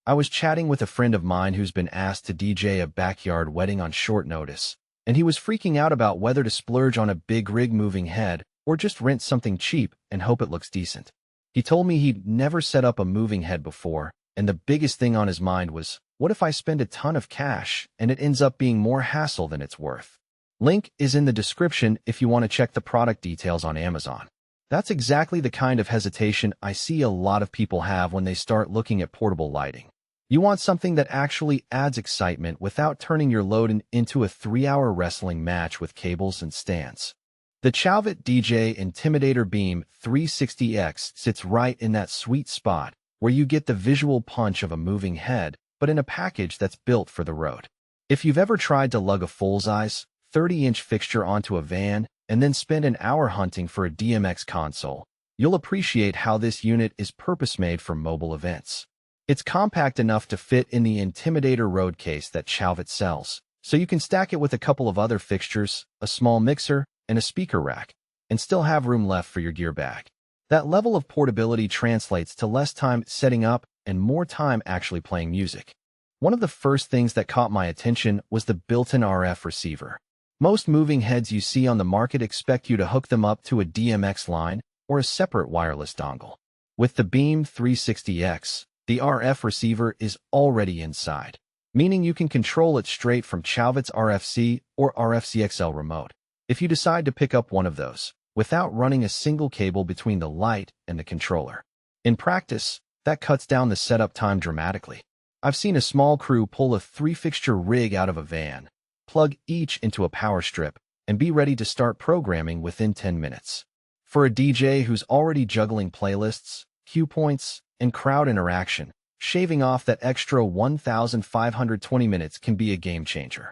I was chatting with a friend of mine who's been asked to DJ a backyard wedding on short notice, and he was freaking out about whether to splurge on a big rig moving head or just rent something cheap and hope it looks decent. He told me he'd never set up a moving head before, and the biggest thing on his mind was, what if I spend a ton of cash and it ends up being more hassle than it's worth? Link is in the description if you want to check the product details on Amazon. That's exactly the kind of hesitation I see a lot of people have when they start looking at portable lighting. You want something that actually adds excitement without turning your load into a 3-hour wrestling match with cables and stands. The CHAUVET DJ Intimidator Beam 360X sits right in that sweet spot where you get the visual punch of a moving head, but in a package that's built for the road. If you've ever tried to lug a full-size, 30-inch fixture onto a van and then spend an hour hunting for a DMX console, you'll appreciate how this unit is purpose-made for mobile events. It's compact enough to fit in the Intimidator road case that CHAUVET sells, so you can stack it with a couple of other fixtures, a small mixer, and a speaker rack, and still have room left for your gear bag. That level of portability translates to less time setting up and more time actually playing music. One of the first things that caught my attention was the built-in RF receiver. Most moving heads you see on the market expect you to hook them up to a DMX line or a separate wireless dongle. With the Beam 360X, the RF receiver is already inside, meaning you can control it straight from CHAUVET's RFC or RFCXL remote. If you decide to pick up one of those, without running a single cable between the light and the controller. In practice, that cuts down the setup time dramatically. I've seen a small crew pull a 3-fixture rig out of a van, plug each into a power strip, and be ready to start programming within 10 minutes. For a DJ who's already juggling playlists, cue points, and crowd interaction, shaving off that extra 1,520 minutes can be a game changer.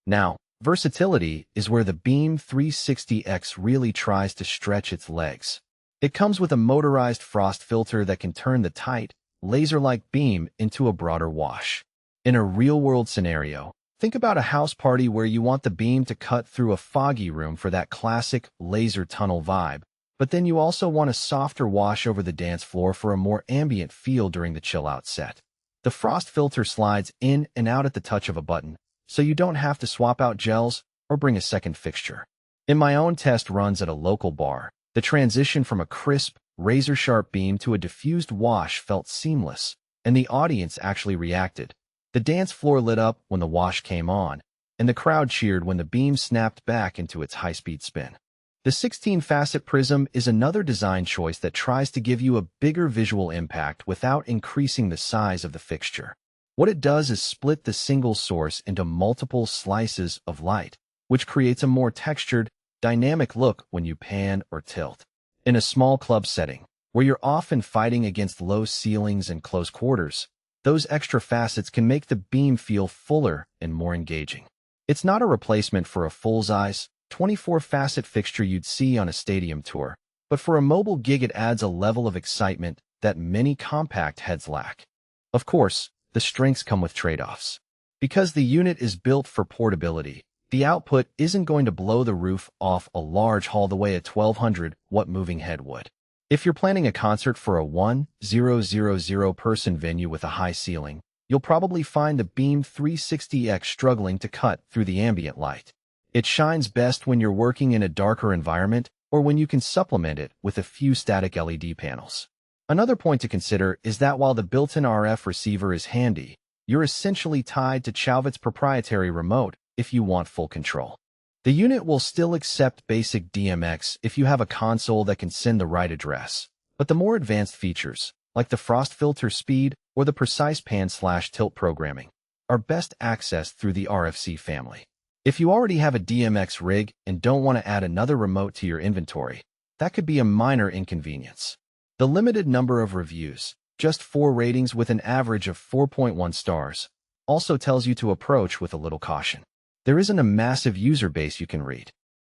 Now, versatility is where the Beam 360X really tries to stretch its legs. It comes with a motorized frost filter that can turn the tight, laser-like beam into a broader wash. In a real-world scenario, think about a house party where you want the beam to cut through a foggy room for that classic laser tunnel vibe, but then you also want a softer wash over the dance floor for a more ambient feel during the chill-out set. The frost filter slides in and out at the touch of a button, so you don't have to swap out gels or bring a second fixture. In my own test runs at a local bar, the transition from a crisp, razor-sharp beam to a diffused wash felt seamless, and the audience actually reacted. The dance floor lit up when the wash came on, and the crowd cheered when the beam snapped back into its high-speed spin. The 16-facet prism is another design choice that tries to give you a bigger visual impact without increasing the size of the fixture. What it does is split the single source into multiple slices of light, which creates a more textured, dynamic look when you pan or tilt. In a small club setting, where you're often fighting against low ceilings and close quarters, those extra facets can make the beam feel fuller and more engaging. It's not a replacement for a full-size, 24-facet fixture you'd see on a stadium tour, but for a mobile gig it adds a level of excitement that many compact heads lack. Of course, the strengths come with trade-offs. Because the unit is built for portability, the output isn't going to blow the roof off a large hall the way a 1,200-watt moving head would. If you're planning a concert for a 1,000-person venue with a high ceiling, you'll probably find the Beam 360X struggling to cut through the ambient light. It shines best when you're working in a darker environment or when you can supplement it with a few static LED panels. Another point to consider is that while the built-in RF receiver is handy, you're essentially tied to CHAUVET's proprietary remote if you want full control. The unit will still accept basic DMX if you have a console that can send the right address, but the more advanced features, like the frost filter speed or the precise pan/tilt programming, are best accessed through the RFC family. If you already have a DMX rig and don't want to add another remote to your inventory, that could be a minor inconvenience. The limited number of reviews, just 4 ratings with an average of 4.1 stars, also tells you to approach with a little caution. There isn't a massive user base you can read.